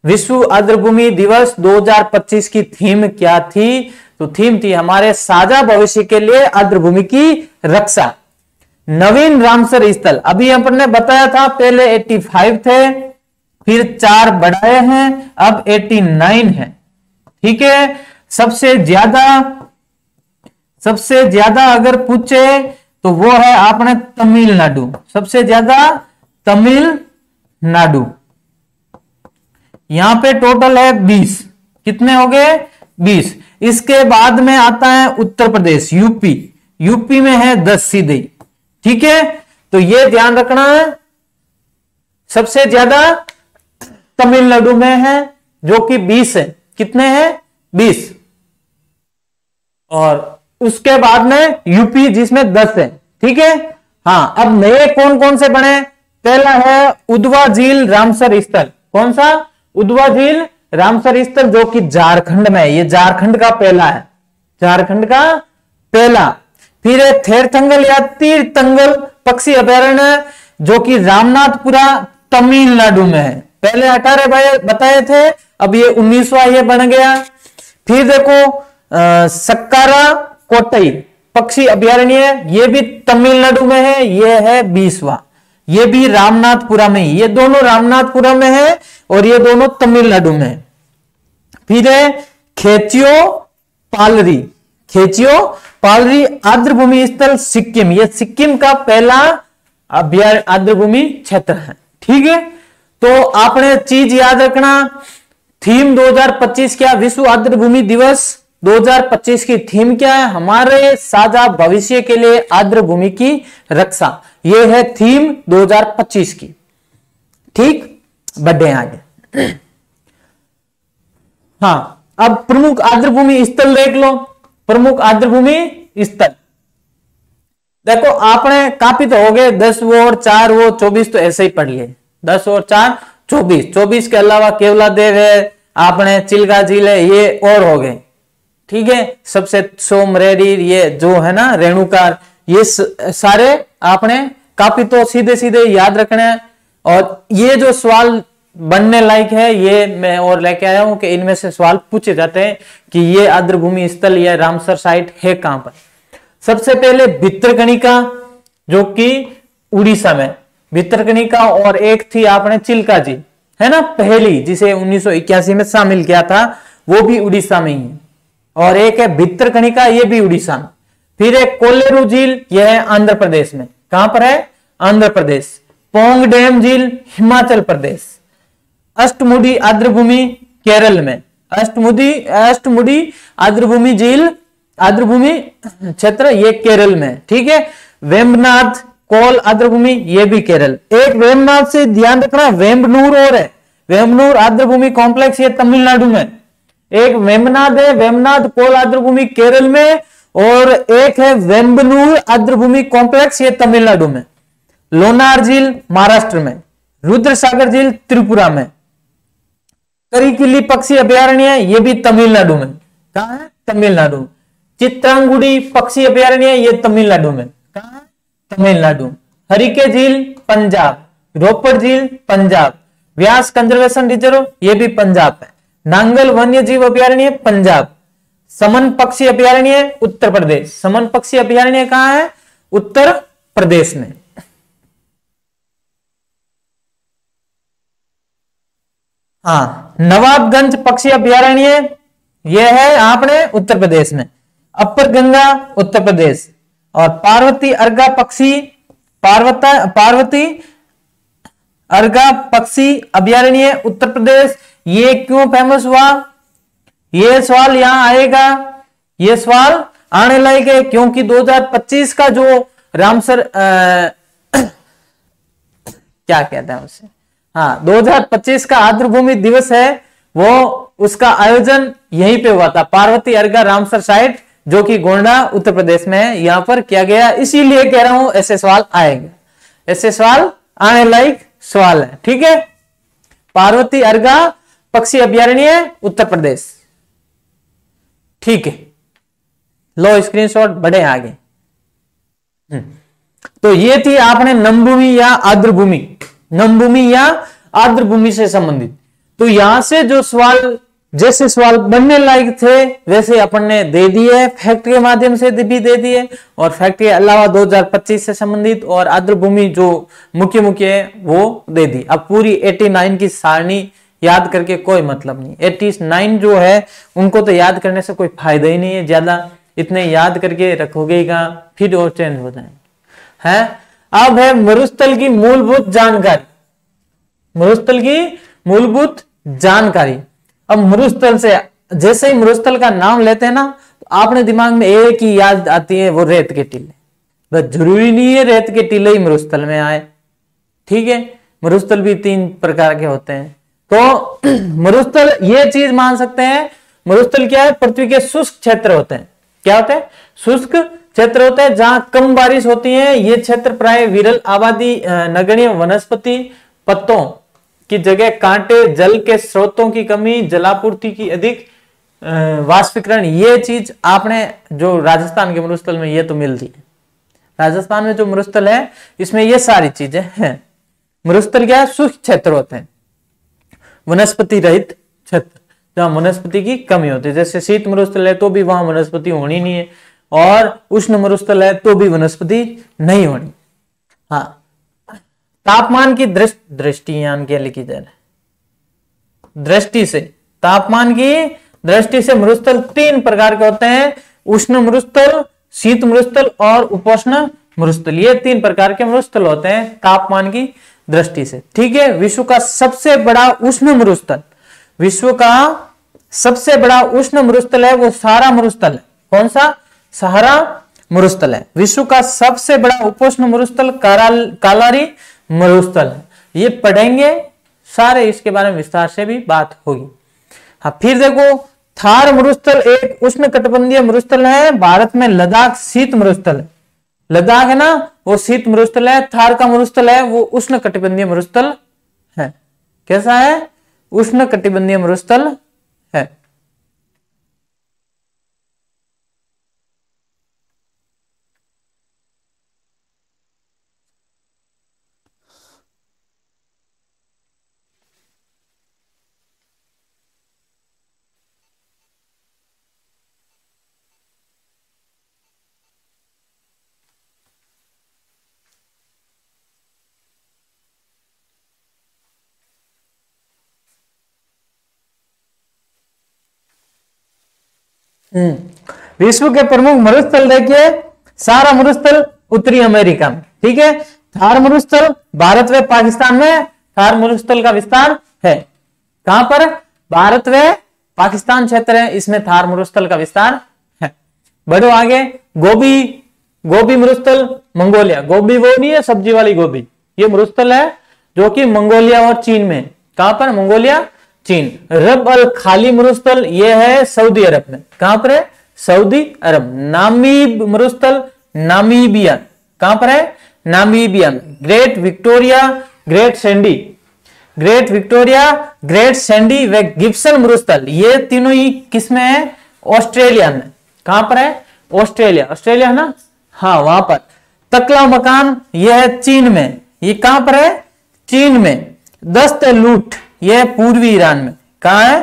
विश्व आर्द्रभूमि दिवस 2025 की थीम क्या थी? तो थीम थी हमारे साझा भविष्य के लिए आर्द्रभूमि की रक्षा। नवीन रामसर स्थल, अभी हमने बताया था पहले 85 थे, फिर 4 बढ़ाए हैं, अब 89 है। ठीक है, सबसे ज्यादा अगर पूछे तो वो है आपने तमिलनाडु, सबसे ज्यादा तमिलनाडु। यहां पे टोटल है 20, कितने हो गए? 20। इसके बाद में आता है उत्तर प्रदेश, यूपी। यूपी में है 10 सीधे। ठीक है, तो ये ध्यान रखना है, सबसे ज्यादा तमिलनाडु में है जो कि 20 है। कितने हैं? 20। और उसके बाद में यूपी जिसमें 10 है। ठीक है, हाँ, अब नए कौन कौन से बने? पहला है उदवा झील रामसर स्थल। कौन सा? उदवा झील रामसर स्थल, जो कि झारखंड में है। ये झारखंड का पहला है, झारखंड का पहला। फिर है थेरथंगल या तीर्थंगल पक्षी अभयारण्य, जो कि रामनाथपुरा तमिलनाडु में है। पहले 18 बताए थे, अब ये 19वां ये बन गया। फिर देखो सक्कारा कोट्टई पक्षी अभयारण्य, ये भी तमिलनाडु में है, ये है 20वां। ये भी रामनाथपुरा में ही, ये दोनों रामनाथपुरा में है और ये दोनों तमिलनाडु में है। फिर है खेचियो पालरी, खेचियो पालरी आर्द्रभूमि स्थल सिक्किम, ये सिक्किम का पहला आर्द्रभूमि क्षेत्र है। ठीक है, तो आपने चीज याद रखना, थीम 2025 क्या? विश्व आर्द्रभूमि दिवस 2025 की थीम क्या है? हमारे साझा भविष्य के लिए आर्द्रभूमि की रक्षा। ये है थीम 2025 की। ठीक, बढ़े आगे। हाँ, अब प्रमुख आर्द्रभूमि स्थल देख लो। प्रमुख आर्द्रभूमि स्थल देखो, आपने काफी तो हो गए, 10 वो और 4 वो 24 तो ऐसे ही पढ़ लिए। 10 और 4 24, 24 के अलावा केवला देव है, आपने चिल्का झील है, ये और हो गए। ठीक है, सबसे सोमरेडी, ये जो है ना रेणुकार, ये सारे आपने काफी तो सीधे सीधे याद रखने हैं। और ये जो सवाल बनने लायक है, ये मैं और लेके आया हूं कि इनमें से सवाल पूछे जाते हैं कि ये आर्द्रभूमि स्थल या रामसर साइट है कहां पर। सबसे पहले भितरकनिका, जो कि उड़ीसा में, भितरकनिका, और एक थी आपने चिल्का झील, है ना पहली, जिसे 1981 में शामिल किया था, वो भी उड़ीसा में ही है। और एक है भितरकनिका, ये भी उड़ीसा में। फिर एक कोल्लेरू झील, यह है आंध्र प्रदेश में। कहां पर है? आंध्र प्रदेश। पोंग डैम झील हिमाचल प्रदेश। अष्टमुडी आर्द्रभूमि केरल में। अष्टमुडी आर्द्रभूमि झील, आर्द्रभूमि क्षेत्र, ये केरल में। ठीक है, वेम्बनाथ कोल आर्द्रभूमि, ये भी केरल। एक वेम्बनाथ से ध्यान रखना, वेम्बनूर और है, वेम्बनूर आर्द्रभूमि कॉम्प्लेक्स, ये तमिलनाडु में। एक वेम्बनाथ है, वेम्बनाथ कोल आर्द्रभूमि केरल में, और एक है वेम्बनूर आर्द्रभूमि कॉम्प्लेक्स, ये तमिलनाडु में। लोनार झील महाराष्ट्र में। रुद्रसागर झील त्रिपुरा में। करिकिली पक्षी अभयारण्य, ये भी तमिलनाडु में। कहां है? तमिलनाडु। चित्रांगुड़ी पक्षी अभयारण्य, ये तमिलनाडु में। कहां है? तमिलनाडु। हरिके झील पंजाब। रोपड़ झील पंजाब। व्यास कंजर्वेशन रिजर्व, ये भी पंजाब है। नांगल वन्य जीव अभयारण्य पंजाब। समन पक्षी अभयारण्य उत्तर प्रदेश। समन पक्षी अभयारण्य कहां है? उत्तर प्रदेश में। हाँ, नवाबगंज पक्षी अभयारण्य, यह है आपने उत्तर प्रदेश में। अपर गंगा उत्तर प्रदेश। और पार्वती अर्गा पक्षी पार्वती अर्गा पक्षी अभयारण्य उत्तर प्रदेश, ये क्यों फेमस हुआ? ये सवाल यहां आएगा, ये सवाल आने लायक है, क्योंकि 2025 का जो रामसर क्या कहते हैं उसे, हाँ 2025 का आर्द्रभूमि दिवस है, वो उसका आयोजन यहीं पे हुआ था, पार्वती अर्गा रामसर साइट, जो कि गोंडा उत्तर प्रदेश में है, यहां पर किया गया। इसीलिए कह रहा हूं ऐसे सवाल आएंगे, ऐसे सवाल आने लायक सवाल है। ठीक है, पार्वती अर्गा पक्षी अभयारण्य उत्तर प्रदेश। ठीक है, लो स्क्रीनशॉट, बढ़े आगे। तो ये थी आपने नमभूमि या आर्द्रभूमि, नमभूमि या आर्द्रभूमि से संबंधित। तो यहां से जो सवाल, जैसे सवाल बनने लायक थे वैसे अपन ने दे दिए, फैक्ट के माध्यम से भी दे दिए, और फैक्ट के अलावा 2025 से संबंधित और आर्द्रभूमि जो मुख्य मुख्य है वो दे दी। अब पूरी 89 की सारणी याद करके कोई मतलब नहीं, 89 जो है उनको तो याद करने से कोई फायदा ही नहीं है, ज्यादा इतने याद करके रखोगे का फिर और चेंज हो जाएंगे है। अब है मरुस्थल की मूलभूत जानकारी, मरुस्थल की मूलभूत जानकारी। अब मरुस्थल से, जैसे ही मरुस्थल का नाम लेते हैं ना, तो आपने दिमाग में एक ही याद आती है, वो रेत के टीले। बस जरूरी नहीं है रेत के टीले ही मरुस्थल में आए, ठीक है, मरुस्थल भी 3 प्रकार के होते हैं। तो मरुस्थल ये चीज मान सकते हैं, मरुस्थल क्या है? पृथ्वी के शुष्क क्षेत्र होते हैं। क्या होते हैं? शुष्क क्षेत्र होते हैं, जहां कम बारिश होती है। ये क्षेत्र प्राय विरल आबादी, नगण्य वनस्पति, पत्तों की जगह कांटे, जल के स्रोतों की कमी, जलापूर्ति की अधिक वाष्पीकरण, ये चीज आपने जो राजस्थान के मरुस्थल में ये तो मिलती है। राजस्थान में जो मरुस्थल है इसमें ये सारी चीजें हैं। मरुस्थल क्या है? शुष्क क्षेत्र होते हैं, वनस्पति रहित क्षेत्र, जहां वनस्पति की कमी होती है। जैसे शीत मरुस्थल है तो भी वहां वनस्पति होनी नहीं है, और उष्ण मरुस्थल है तो भी वनस्पति नहीं होनी। हाँ, तापमान की दृष्टि यान क्या लिखी जा रहा है? दृष्टि से, तापमान की दृष्टि से मरुस्थल 3 प्रकार के होते हैं, उष्ण मरुस्थल, शीत मरुस्थल और उपोष्ण मरुस्थल। ये 3 प्रकार के मरुस्थल होते हैं तापमान की दृष्टि से। ठीक है, विश्व का सबसे बड़ा उष्ण मरुस्थल, विश्व का सबसे बड़ा उष्ण मरुस्थल है वो सहारा मरुस्थल है। कौन सा? सहारा मरुस्थल है। विश्व का सबसे बड़ा उपोष्ण मरुस्थल कालारी मरुस्थल है। ये पढ़ेंगे सारे, इसके बारे में विस्तार से भी बात होगी। हाँ, फिर देखो, थार मरुस्थल एक उष्ण कटिबंधीय मरुस्थल है। भारत में लद्दाख शीत मरुस्थल है, लद्दाख है ना वो शीत मरुस्थल है। थार का मरुस्थल है वो उष्ण कटिबंधीय मरुस्थल है। कैसा है? उष्ण कटिबंधीय मरुस्थल है। विश्व के प्रमुख मरुस्थल देखिए, सारा मरुस्थल उत्तरी अमेरिका में। ठीक है, थार मरुस्थल भारत व पाकिस्तान में थार मरुस्थल का विस्तार है। कहां पर? भारत व पाकिस्तान क्षेत्र है, इसमें थार मरुस्थल का विस्तार है। बढ़ो आगे, गोबी मरुस्थल मंगोलिया। गोबी वो नहीं है सब्जी वाली गोभी, ये मरुस्थल है जो कि मंगोलिया और चीन में। कहां पर? मंगोलिया, चीन। रब अल खाली मरुस्थल ये है सऊदी अरब में। कहां पर है? सऊदी अरब। नामीब मरुस्थल नामीबिया। कहां पर है? नामीबिया में। Great Victoria, great Sandy, great Victoria, great Sandy व गिब्सन मरुस्थल, ये तीनों ही किसमें है? ऑस्ट्रेलिया में। कहां पर है? ऑस्ट्रेलिया, ऑस्ट्रेलिया ना, हाँ वहां पर। तकला मकान यह है चीन में। ये कहां पर है? चीन में। दस्त लूट यह पूर्वी ईरान में। कहां है?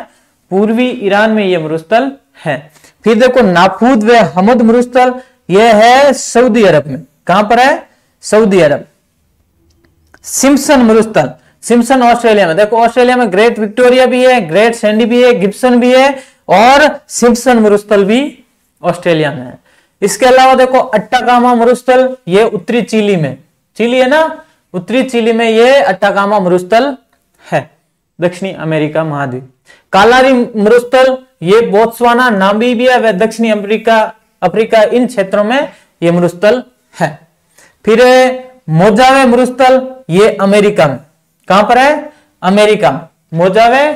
पूर्वी ईरान में यह मरुस्थल है। फिर देखो, नाफूद व हमद मरुस्थल यह है सऊदी अरब में। कहां पर है? सऊदी अरब। सिम्पसन मरुस्थल, सिम्पसन ऑस्ट्रेलिया में। देखो, ऑस्ट्रेलिया में ग्रेट विक्टोरिया भी है, ग्रेट सैंडी भी है, गिब्सन भी है, और सिम्पसन मरुस्थल भी ऑस्ट्रेलिया में है। इसके अलावा देखो अट्टाकामा मरुस्थल, ये उत्तरी चिली में, चिली है ना, उत्तरी चिली में ये अट्टाकामा मरुस्थल है, दक्षिणी अमेरिका महाद्वीप। कालारी मरुस्थल, ये बोत्सवाना, नामीबिया व दक्षिणी अफ्रीका इन क्षेत्रों में ये मरुस्थल है। फिर मोजावे मरुस्थल, ये अमेरिका में, कहां पर है, अमेरिका। मोजावे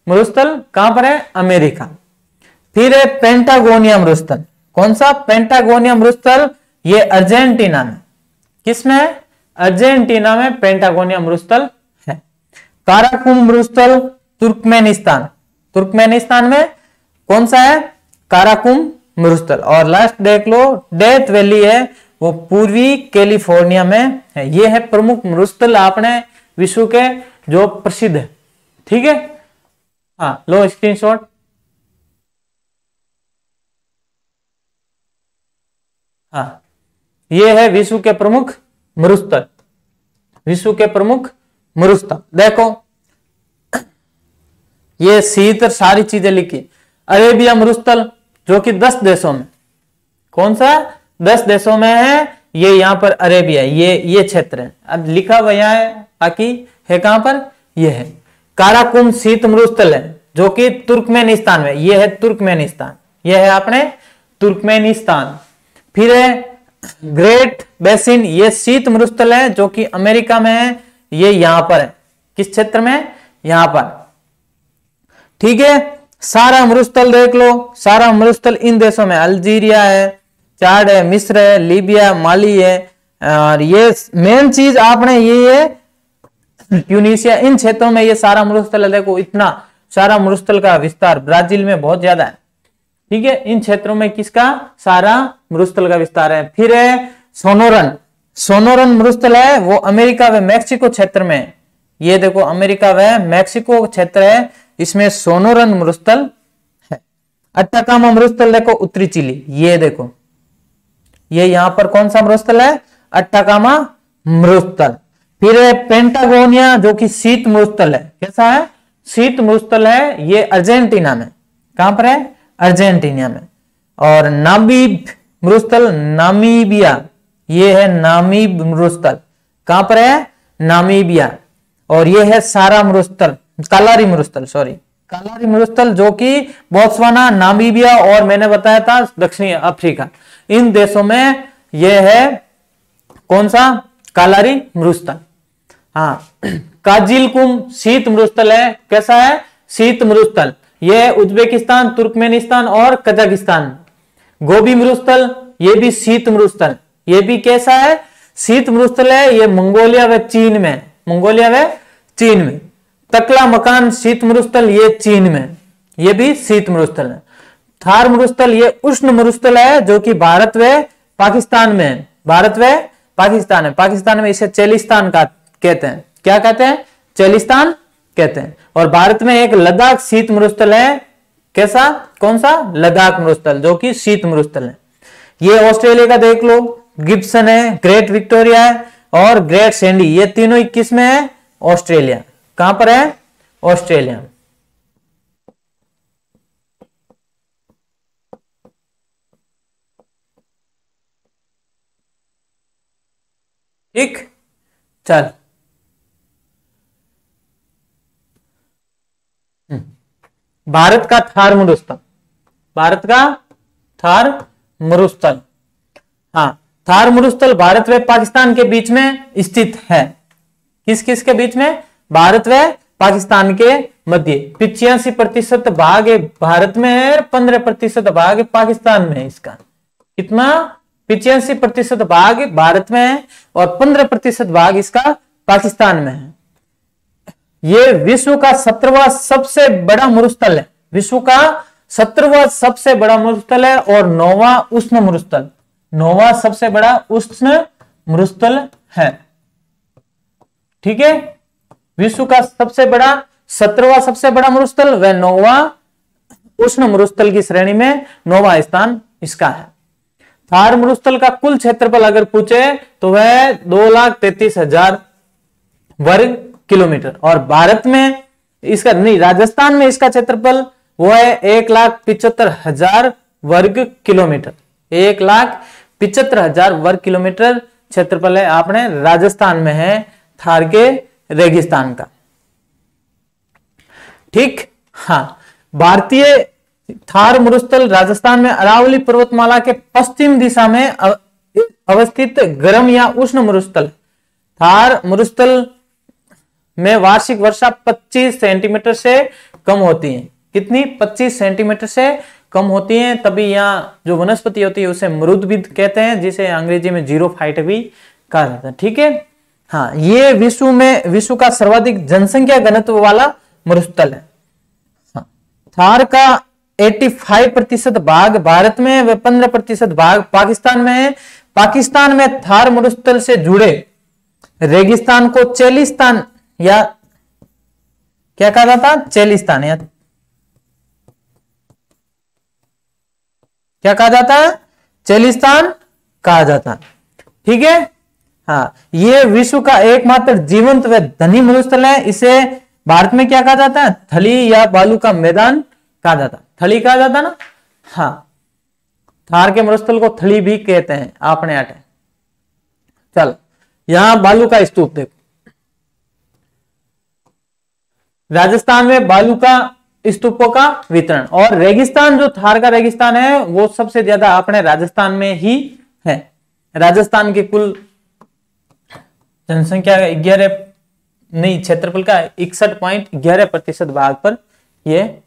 मरुस्थल कहां पर है, अमेरिका। फिर पेंटागोनिया मरुस्थल, कौन सा, पेंटागोनिया मरुस्थल, ये अर्जेंटीना में, किसमें है, अर्जेंटीना में पेंटागोनिया मरुस्थल है। काराकुम मरुस्थल तुर्कमेनिस्तान, तुर्कमेनिस्तान में कौन सा है, काराकुम मरुस्थल। और लास्ट देख लो, डेथ वैली है, वो पूर्वी कैलिफोर्निया में है। ये है प्रमुख मरुस्थल आपने विश्व के जो प्रसिद्ध है, ठीक है। हाँ, लो स्क्रीनशॉट। हाँ, ये है विश्व के प्रमुख मरुस्थल, विश्व के प्रमुख मरुस्थल। देखो ये सीतर सारी चीजें लिखी। अरेबिया मरुस्थल जो कि 10 देशों में, कौन सा, 10 देशों में है, ये यहां पर अरेबिया, ये क्षेत्र है। अब लिखा हुआ यहां है, बाकी है कहां पर, ये है। काराकुम शीत मरुस्थल है जो कि तुर्कमेनिस्तान में, ये है तुर्कमेनिस्तान, ये है अपने तुर्कमेनिस्तान। फिर है ग्रेट बेसिन, ये शीत मरुस्थल है जो कि अमेरिका में है, ये यहां पर है, किस क्षेत्र में, यहां पर, ठीक है। सारा मरुस्थल देख लो, सारा मरुस्थल इन देशों में, अल्जीरिया है, चाड है, मिस्र है, लीबिया, माली है। और ये मेन चीज आपने ये है ट्यूनीशिया, इन क्षेत्रों में ये सारा मरुस्थल है। देखो इतना सारा मरुस्थल का विस्तार ब्राजील में बहुत ज्यादा है, ठीक है। इन क्षेत्रों में किसका, सारा मरुस्थल का विस्तार है। फिर है सोनोरन, सोनोरन मरुस्थल है, वो अमेरिका व मैक्सिको क्षेत्र में, ये देखो अमेरिका व मैक्सिको क्षेत्र है, इसमें सोनोरन मरुस्थल है। अट्टाकामा मरुस्थल देखो उत्तरी चिली, ये देखो ये यहां पर कौन सा मरुस्थल है, अट्टाकामा मरुस्थल। फिर है पेंटागोनिया जो कि शीत मरुस्थल है, कैसा है, शीत मरुस्थल है, ये अर्जेंटीना में, कहां पर है, अर्जेंटीना में। और नामीब मरुस्थल, नामीबिया, ये है नामीब मरुस्थल, कहां पर है, नामीबिया। और ये है सारा मरुस्थल, कालारी मरुस्थल, सॉरी कालारी मरुस्थल जो कि बोत्सवाना, नामीबिया और मैंने बताया था दक्षिणी अफ्रीका, इन देशों में यह है कौन सा, कालारी मरुस्थल। हाँ, काजिलकुम शीत मरुस्थल है, कैसा है, शीत मरुस्थल, यह उज्बेकिस्तान, तुर्कमेनिस्तान और कजाकिस्तान। गोबी मरुस्थल, ये भी शीत मरुस्थल, ये भी कैसा है, शीत मरुस्थल है, ये मंगोलिया व चीन में, मंगोलिया व चीन में। तकला मकान शीत मरुस्थल, ये चीन में, ये भी शीत मरुस्थल है। थार मरुस्थल, ये उष्ण मरुस्थल है जो कि भारत व पाकिस्तान में है, भारत व पाकिस्तान है। पाकिस्तान में इसे चेलिस्तान का कहते हैं, क्या कहते हैं, चेलिस्तान कहते हैं। और भारत में एक लद्दाख शीत मरुस्थल है, कैसा, कौन सा, लद्दाख मरुस्थल जो कि शीत मरुस्थल है। ये ऑस्ट्रेलिया का देख लो, गिब्सन है, ग्रेट विक्टोरिया है और ग्रेट सैंडी, ये तीनों किस में है, ऑस्ट्रेलिया, कहां पर है, ऑस्ट्रेलिया। ठीक, चल भारत का थार मरुस्थल, भारत का थार मरुस्थल, हाँ थार मरुस्थल भारत व पाकिस्तान के बीच में स्थित है। किस किस के बीच में, भारत व पाकिस्तान के मध्य। 85% भाग भारत में है, 15% भाग पाकिस्तान में है। इसका कितना, 85% भाग भारत में है और 15% भाग इसका पाकिस्तान में है। ये विश्व का 17वां सबसे बड़ा मरुस्थल है, विश्व का 17वां सबसे बड़ा मरुस्थल है और 9वां उष्ण मरुस्थल, 9वां सबसे बड़ा उष्ण मरुस्थल है, ठीक है। विश्व का सबसे बड़ा 17वां सबसे बड़ा मरुस्थल व 9वां उष्ण मरुस्थल की श्रेणी में 9वां स्थान इसका है। थार मरुस्थल का कुल क्षेत्रफल अगर पूछे तो वह 2,33,000 वर्ग किलोमीटर, और भारत में इसका नहीं, राजस्थान में इसका क्षेत्रफल वो है 1,75,000 वर्ग किलोमीटर, 1,75,000 वर्ग किलोमीटर क्षेत्रफल है आपने राजस्थान में है थार के रेगिस्तान का। ठीक, हाँ, भारतीय थार मरुस्थल राजस्थान में अरावली पर्वतमाला के पश्चिम दिशा में अवस्थित गर्म या उष्ण मरुस्थल। थार मरुस्थल में वार्षिक वर्षा 25 सेंटीमीटर से कम होती है। कितनी? 25 सेंटीमीटर से कम होती है। तभी यहाँ जो वनस्पति होती है उसे मरुद्भिद कहते हैं, जिसे अंग्रेजी में जीरोफाइट भी कहा जाता है। ठीक है, हाँ, ये विश्व का सर्वाधिक जनसंख्या घनत्व वाला मरुस्थल है। हाँ, थार का 85% भाग भारत में व 15% भाग पाकिस्तान में है। पाकिस्तान में थार मरुस्थल से जुड़े रेगिस्तान को चेलिस्तान या क्या कहा जाता? चेलिस्तान या क्या कहा जाता है? चेलिस्तान कहा जाता है। ठीक है, हाँ, ये विश्व का एकमात्र जीवंत व धनी मरुस्थल है। इसे भारत में क्या कहा जाता है? थली या बालू का मैदान कहा जाता है। थली कहा जाता ना? हाँ, थार के मरुस्थल को थली भी कहते हैं आपने आटे। चल, यहां बालू का स्तूप देखो। राजस्थान में बालू का स्तूपों का वितरण, और रेगिस्तान जो थार का रेगिस्तान है वो सबसे ज्यादा अपने राजस्थान में ही है। राजस्थान की कुल जनसंख्या 11 नहीं, क्षेत्रफल का 61.11% भाग पर ये है।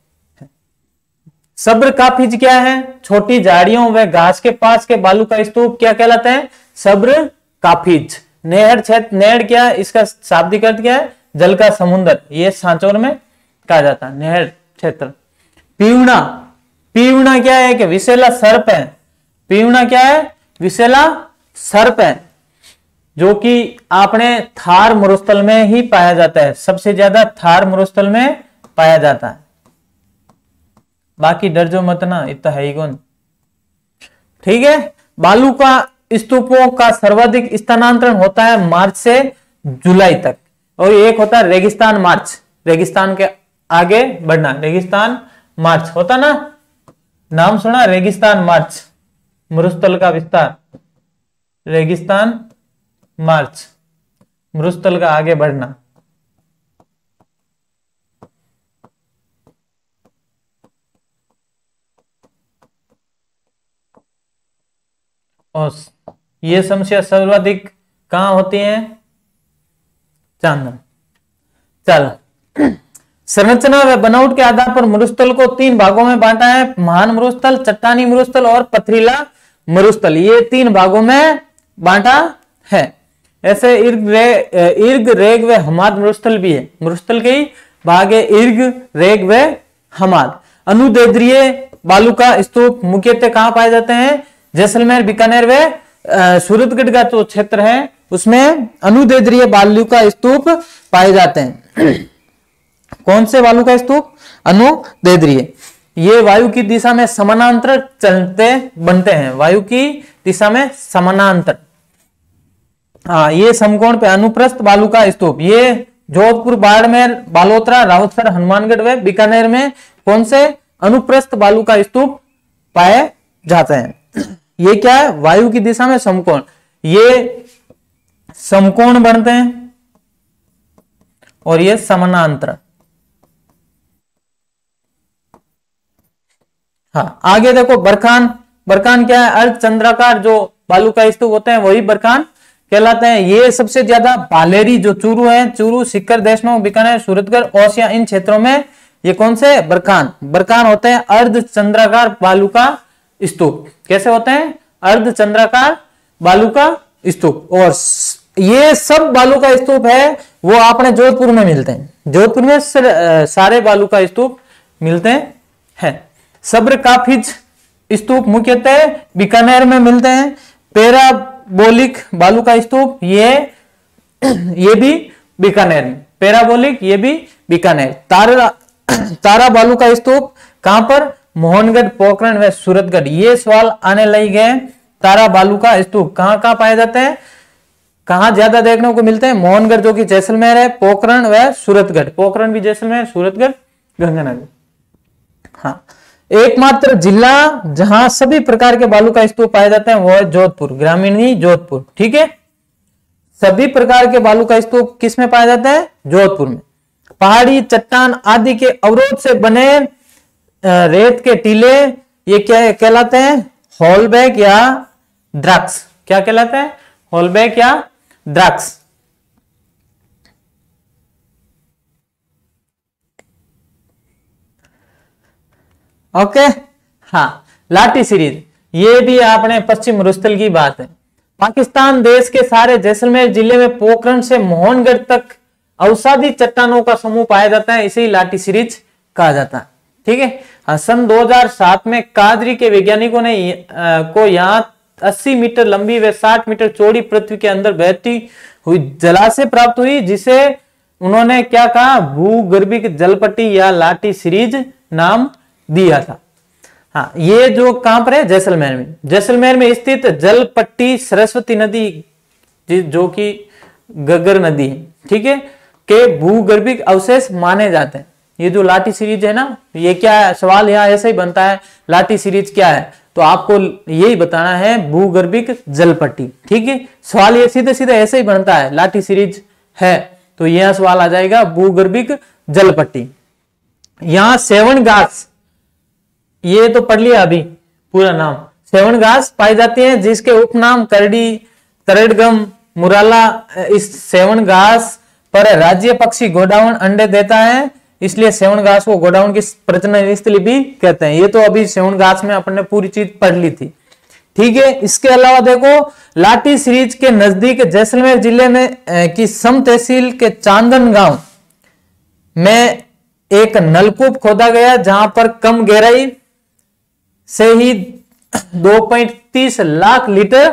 सब्र काफिज क्या है? छोटी झाड़ियों व घास के पास के बालू का स्तूप क्या कहलाते हैं? सब्र काफिज। नेहर क्षेत्र, नेहर क्या है? इसका शाब्दिक अर्थ क्या है? जल का समुद्र। ये सांचौर में कहा जाता है नेहर क्षेत्र। पीवना, पीवना क्या है? कि विषैला सर्प है। पीवना क्या है? विषैला सर्प है, जो कि आपने थार मरुस्थल में ही पाया जाता है। सबसे ज्यादा थार मरुस्थल में पाया जाता है। बाकी डर जो मत ना, इतना है ही कौन। ठीक है, बालू का स्तूपों का सर्वाधिक स्थानांतरण होता है मार्च से जुलाई तक, और एक होता है रेगिस्तान मार्च। रेगिस्तान के आगे बढ़ना, रेगिस्तान मार्च होता ना, नाम सुना? रेगिस्तान मार्च, मरुस्थल का विस्तार। रेगिस्तान मार्च, मरुस्थल का आगे बढ़ना। और ये समस्या सर्वाधिक कहां होती है? चांदन। चल, संरचना व बनावट के आधार पर मरुस्थल को 3 भागों में बांटा है। महान मरुस्थल, चट्टानी मरुस्थल और पथरीला मरुस्थल। ये 3 भागों में बांटा है। ऐसे इर्ग, रेग व हमाद मरुस्थल भी है। मरुस्थल के भाग है इर्ग, रेग व हमाद। अनुदैर्ध्य बालू का स्तूप मुख्यतः कहां पाए जाते हैं? जैसलमेर, बीकानेर व सूरतगढ़ का जो क्षेत्र है उसमें अनुदैर्ध्य बालू का स्तूप पाए जाते हैं। कौन से बालू का स्तूप? अनुदैर्ध्य। ये वायु की दिशा में समानांतर चलते बनते हैं। वायु की दिशा में समानांतर। हाँ, ये समकोण पे अनुप्रस्थ बालू का स्तूप। ये जोधपुर, बाड़मेर, बालोतरा, राउतसर, हनुमानगढ़ व बीकानेर में कौन से अनुप्रस्थ बालू का स्तूप पाए जाते हैं? ये क्या है? वायु की दिशा में समकोण। ये समकोण बनते हैं और ये समानांतर। हाँ, आगे देखो बरखान। बरखान क्या है? अर्धचंद्राकार जो बालू का स्तूप होते हैं वही बरखान कहलाते हैं। ये सबसे ज्यादा बालेरी जो चूरू है, चूरू, सीकर, देशनोक, बीकानेर, सूरतगढ़, ओसिया, इन क्षेत्रों में ये कौन से? बरखान। बरखान होते हैं अर्धचंद्राकार बालू का स्तूप। कैसे होते हैं? अर्धचंद्राकार बालू का स्तूप। और ये सब बालू का स्तूप है वो आपने जोधपुर में मिलते हैं। जोधपुर में सारे बालू का स्तूप मिलते हैं। सब्र काफिज स्तूप मुख्यतः बीकानेर में मिलते हैं। पैराबोलिक बालू का स्तूप ये भी बीकानेर में। पैराबोलिक ये भी बीकानेर। तारा बालू का स्तूप कहां पर? मोहनगढ़, पोखरण व सूरतगढ़। ये सवाल आने लग गए। तारा बालू का स्तूप कहां पाए जाते हैं? कहां ज्यादा देखने को मिलते हैं? मोहनगढ़ जो कि जैसलमेर है, पोखरण व सूरतगढ़। पोखरण भी जैसलमेर, सूरतगढ़ गंगानगर। हाँ, एकमात्र जिला जहां सभी प्रकार के बालू का स्तूप पाए जाते हैं वो है जोधपुर, ग्रामीणी जोधपुर। ठीक है, सभी प्रकार के बालू का स्तूप किस में पाया जाता है? जोधपुर में। पहाड़ी चट्टान आदि के अवरोध से बने रेत के टीले ये क्या कहलाते हैं? हॉलबैक या द्राक्ष। क्या कहलाता है? हॉलबैक या द्राक्ष। ओके, हाँ, लाठी सीरीज ये भी आपने पश्चिम मरुस्थल की बात है। पाकिस्तान देश के सारे जैसलमेर जिले में पोखरण से मोहनगढ़ तक अवसादी चट्टानों का समूह पाया जाता है, इसे लाठी सीरीज कहा जाता है। ठीक है, हाँ, सन 2007 में कादरी के वैज्ञानिकों ने को यहाँ 80 मीटर लंबी व 60 मीटर चौड़ी पृथ्वी के अंदर बहती हुई जलाशय प्राप्त हुई, जिसे उन्होंने क्या कहा? भूगर्भिक जलपट्टी या लाठी सीरीज नाम दिया था। हाँ, ये जो कहां पर है? जैसलमेर में। जैसलमेर में स्थित जलपट्टी सरस्वती नदी जो कि गगर नदी है, ठीक है, के भूगर्भिक अवशेष माने जाते हैं। ये जो लाठी सीरीज है ना, ये क्या है? सवाल यहाँ ऐसे ही बनता है, लाठी सीरीज क्या है? तो आपको यही बताना है, भूगर्भिक जलपट्टी। ठीक है, सवाल ये सीधे सीधे ऐसे ही बनता है, लाठी सीरीज है तो यह सवाल आ जाएगा भूगर्भिक जलपट्टी। यहां सेवन घास, ये तो पढ़ लिया अभी पूरा नाम, सेवन घास पाई जाती है, जिसके उपनाम करड़ी, करड़गम, मुराला। इस सेवन घास पर राज्य पक्षी गोडाउन अंडे देता है, इसलिए सेवन घास को गोडाउन की प्रजनन स्थली भी कहते हैं। ये तो अभी सेवन घास में अपन ने पूरी चीज पढ़ ली थी। ठीक है, इसके अलावा देखो, लाठी सीरीज के नजदीक जैसलमेर जिले में की सम तहसील के चांदन गांव में एक नलकूप खोदा गया, जहां पर कम गहराई से ही 2.30 लाख लीटर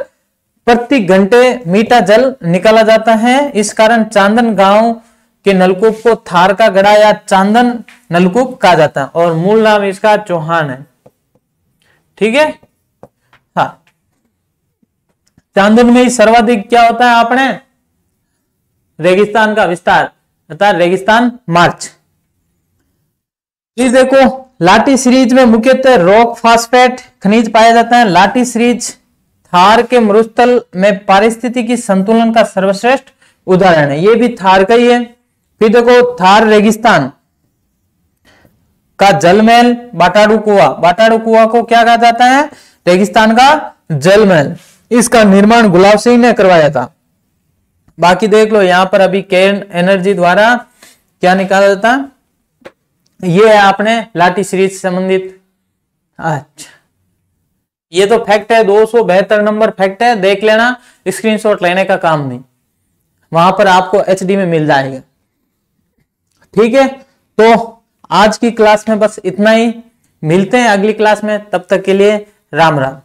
प्रति घंटे मीठा जल निकाला जाता है। इस कारण चांदन गांव के नलकूप को थार का गड़ा या चांदन नलकूप कहा जाता है, और मूल नाम इसका चौहान है। ठीक है, हाँ, चांदन में ही सर्वाधिक क्या होता है? आपने रेगिस्तान का विस्तार, अर्थात रेगिस्तान मार्च। देखो, लाठी सीरीज में मुख्यतः रॉक फास्फेट खनिज पाया जाता है। लाठी सीरीज थार के मरुस्थल में पारिस्थितिकी संतुलन का सर्वश्रेष्ठ उदाहरण है। ये भी थार का ही है। फिर देखो, थार रेगिस्तान का जलमहल बाटाडू कुआ, बाटाडू कुआ को क्या कहा जाता है? रेगिस्तान का जलमहल। इसका निर्माण गुलाब सिंह ने करवाया था। बाकी देख लो, यहां पर अभी केन एनर्जी द्वारा क्या निकाला जाता है? ये है आपने लाठी सीरीज से संबंधित। अच्छा, ये तो फैक्ट है, 272 नंबर फैक्ट है, देख लेना, स्क्रीनशॉट लेने का काम नहीं, वहां पर आपको एचडी में मिल जाएगा। ठीक है, तो आज की क्लास में बस इतना ही, मिलते हैं अगली क्लास में, तब तक के लिए राम राम।